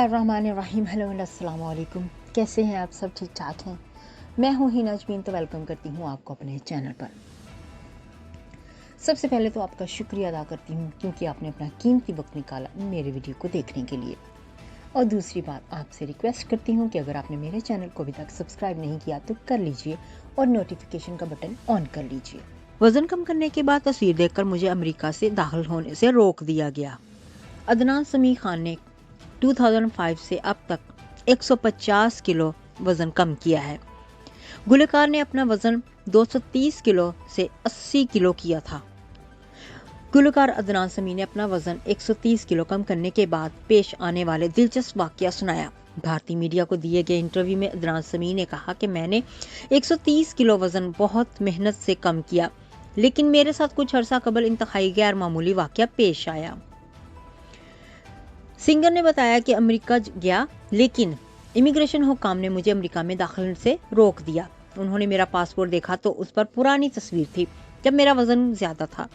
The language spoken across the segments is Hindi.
बिस्मिल्लाहिर्रहमानिर्रहीम। हेलो एंड अस्सलाम वालेकुम। कैसे हैं आप सब? ठीक ठाक हैं? मैं हूँ हिना अजमीन, तो वेलकम करती हूँ आपको अपने चैनल पर। सबसे पहले तो आपका शुक्रिया अदा करती हूँ क्योंकि आपने अपना कीमती वक्त निकाला मेरे वीडियो को देखने के लिए। और दूसरी बात, आपसे रिक्वेस्ट करती हूँ कि अगर आपने मेरे चैनल को अभी तक सब्सक्राइब नहीं किया तो कर लीजिए और नोटिफिकेशन का बटन ऑन कर लीजिए। वज़न कम करने के बाद तस्वीर देखकर मुझे अमेरिका से दाखिल होने से रोक दिया गया। अदनान समी खान ने 2005 से अब तक 150 किलो वज़न कम किया है। गुलकार ने अपना वज़न 230 किलो से 80 किलो किया था। गुलकार अदनान समी ने अपना वज़न 130 किलो कम करने के बाद पेश आने वाले दिलचस्प वाकया सुनाया। भारतीय मीडिया को दिए गए इंटरव्यू में अदनान समी ने कहा कि मैंने 130 किलो वज़न बहुत मेहनत से कम किया, लेकिन मेरे साथ कुछ अर्सा कबल इंतहाई गैर मामूली वाकया पेश आया। सिंगर ने बताया कि अमेरिका गया, लेकिन इमिग्रेशन हुक्काम ने मुझे अमेरिका में दाखिल से रोक दिया। उन्होंने मेरा पासपोर्ट देखा तो उस पर पुरानी तस्वीर थी जब मेरा वजन ज्यादा था।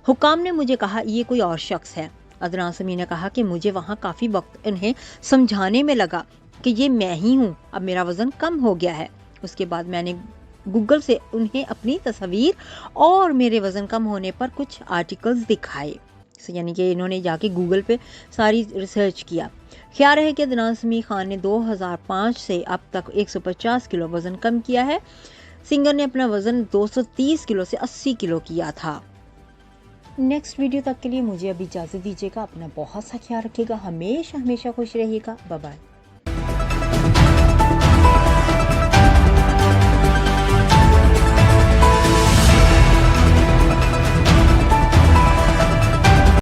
हुक्काम ने मुझे कहा ये कोई और शख्स है। अदनान समी ने कहा कि मुझे वहां काफी वक्त उन्हें समझाने में लगा कि ये मैं ही हूँ, अब मेरा वजन कम हो गया है। उसके बाद मैंने गूगल से उन्हें अपनी तस्वीर और मेरे वजन कम होने पर कुछ आर्टिकल्स दिखाए, यानी कि इन्होंने जाके गूगल पे सारी रिसर्च किया। ख्याल है कि अदनान समी खान ने 2005 से अब तक 150 किलो वज़न कम किया है। सिंगर ने अपना वज़न 230 किलो से 80 किलो किया था। नेक्स्ट वीडियो तक के लिए मुझे अभी इजाज़त दीजिएगा। अपना बहुत सा ख्याल रखिएगा। हमेशा खुश रहिएगा। Bye bye.